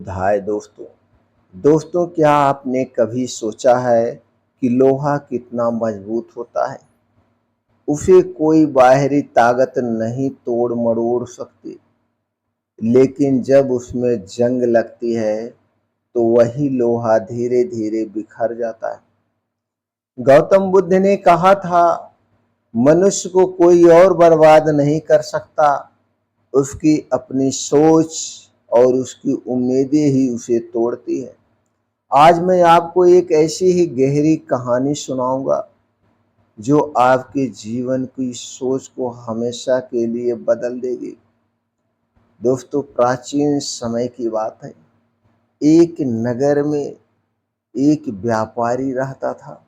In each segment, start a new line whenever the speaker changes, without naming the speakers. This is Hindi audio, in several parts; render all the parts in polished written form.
हाय दोस्तों। दोस्तों, क्या आपने कभी सोचा है कि लोहा कितना मजबूत होता है? उसे कोई बाहरी ताकत नहीं तोड़ मरोड़ सकती, लेकिन जब उसमें जंग लगती है तो वही लोहा धीरे धीरे बिखर जाता है। गौतम बुद्ध ने कहा था, मनुष्य को कोई और बर्बाद नहीं कर सकता, उसकी अपनी सोच और उसकी उम्मीदें ही उसे तोड़ती है। आज मैं आपको एक ऐसी ही गहरी कहानी सुनाऊंगा जो आपके जीवन की सोच को हमेशा के लिए बदल देगी। दोस्तों, प्राचीन समय की बात है। एक नगर में एक व्यापारी रहता था।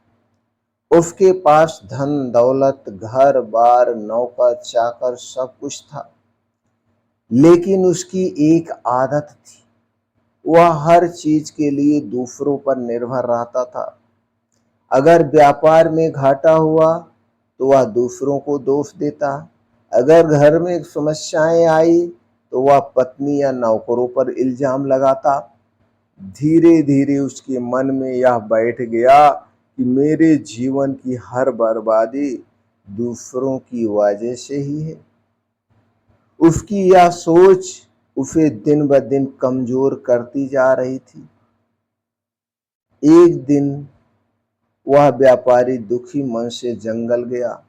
उसके पास धन दौलत, घर बार, नौकर चाकर सब कुछ था, लेकिन उसकी एक आदत थी। वह हर चीज के लिए दूसरों पर निर्भर रहता था। अगर व्यापार में घाटा हुआ तो वह दूसरों को दोष देता। अगर घर में समस्याएं आई तो वह पत्नी या नौकरों पर इल्जाम लगाता। धीरे धीरे उसके मन में यह बैठ गया कि मेरे जीवन की हर बर्बादी दूसरों की वजह से ही है। उसकी यह सोच उसे दिन ब दिन कमजोर करती जा रही थी। एक दिन वह व्यापारी दुखी मन से जंगल गया,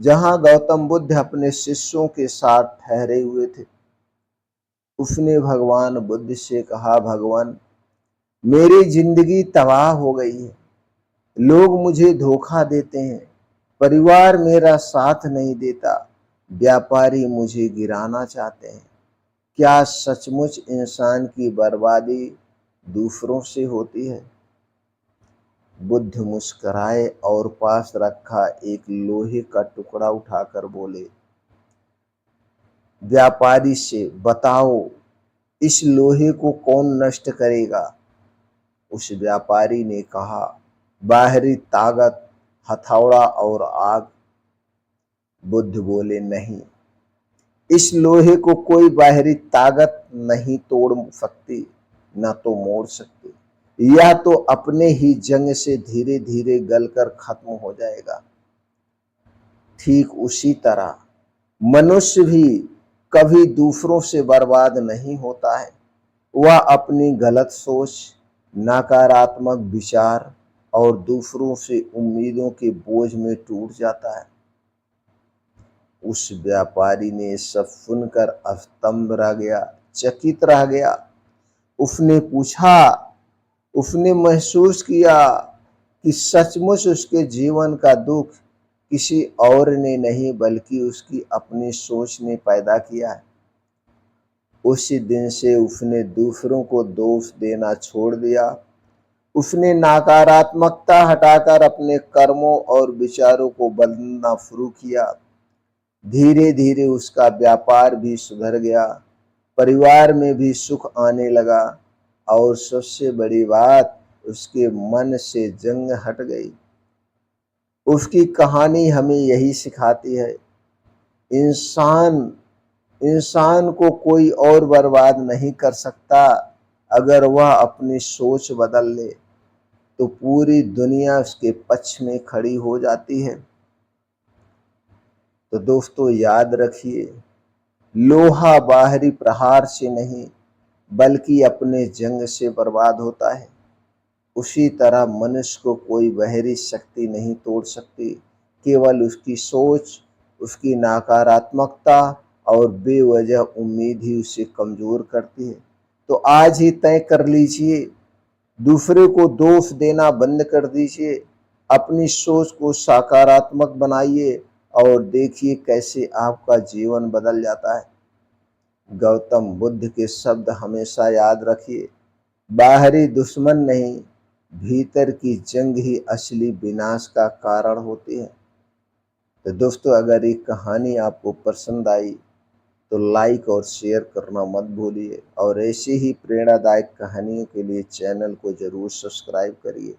जहां गौतम बुद्ध अपने शिष्यों के साथ ठहरे हुए थे। उसने भगवान बुद्ध से कहा, भगवान, मेरी जिंदगी तबाह हो गई है। लोग मुझे धोखा देते हैं, परिवार मेरा साथ नहीं देता, व्यापारी मुझे गिराना चाहते हैं। क्या सचमुच इंसान की बर्बादी दूसरों से होती है? बुद्ध मुस्कुराए और पास रखा एक लोहे का टुकड़ा उठाकर बोले, व्यापारी से बताओ, इस लोहे को कौन नष्ट करेगा? उस व्यापारी ने कहा, बाहरी ताकत, हथौड़ा और आग। बुद्ध बोले, नहीं, इस लोहे को कोई बाहरी ताकत नहीं तोड़ सकती, न तो मोड़ सकती। यह तो अपने ही जंग से धीरे धीरे गलकर खत्म हो जाएगा। ठीक उसी तरह मनुष्य भी कभी दूसरों से बर्बाद नहीं होता है। वह अपनी गलत सोच, नकारात्मक विचार और दूसरों से उम्मीदों के बोझ में टूट जाता है। उस व्यापारी ने सब सुनकर स्तंभ रह गया, चकित रह गया। उसने पूछा, उसने महसूस किया कि सचमुच उसके जीवन का दुख किसी और ने नहीं बल्कि उसकी अपनी सोच ने पैदा किया है। उसी दिन से उसने दूसरों को दोष देना छोड़ दिया। उसने नकारात्मकता हटाकर अपने कर्मों और विचारों को बदलना शुरू किया। धीरे धीरे उसका व्यापार भी सुधर गया, परिवार में भी सुख आने लगा और सबसे बड़ी बात, उसके मन से जंग हट गई। उसकी कहानी हमें यही सिखाती है, इंसान इंसान को कोई और बर्बाद नहीं कर सकता। अगर वह अपनी सोच बदल ले तो पूरी दुनिया उसके पक्ष में खड़ी हो जाती है। तो दोस्तों, याद रखिए, लोहा बाहरी प्रहार से नहीं बल्कि अपने जंग से बर्बाद होता है। उसी तरह मनुष्य को कोई बाहरी शक्ति नहीं तोड़ सकती, केवल उसकी सोच, उसकी नकारात्मकता और बेवजह उम्मीद ही उसे कमजोर करती है। तो आज ही तय कर लीजिए, दूसरे को दोष देना बंद कर दीजिए, अपनी सोच को सकारात्मक बनाइए और देखिए कैसे आपका जीवन बदल जाता है। गौतम बुद्ध के शब्द हमेशा याद रखिए, बाहरी दुश्मन नहीं, भीतर की जंग ही असली विनाश का कारण होती है। तो दोस्तों, अगर ये कहानी आपको पसंद आई तो लाइक और शेयर करना मत भूलिए और ऐसी ही प्रेरणादायक कहानियों के लिए चैनल को जरूर सब्सक्राइब करिए।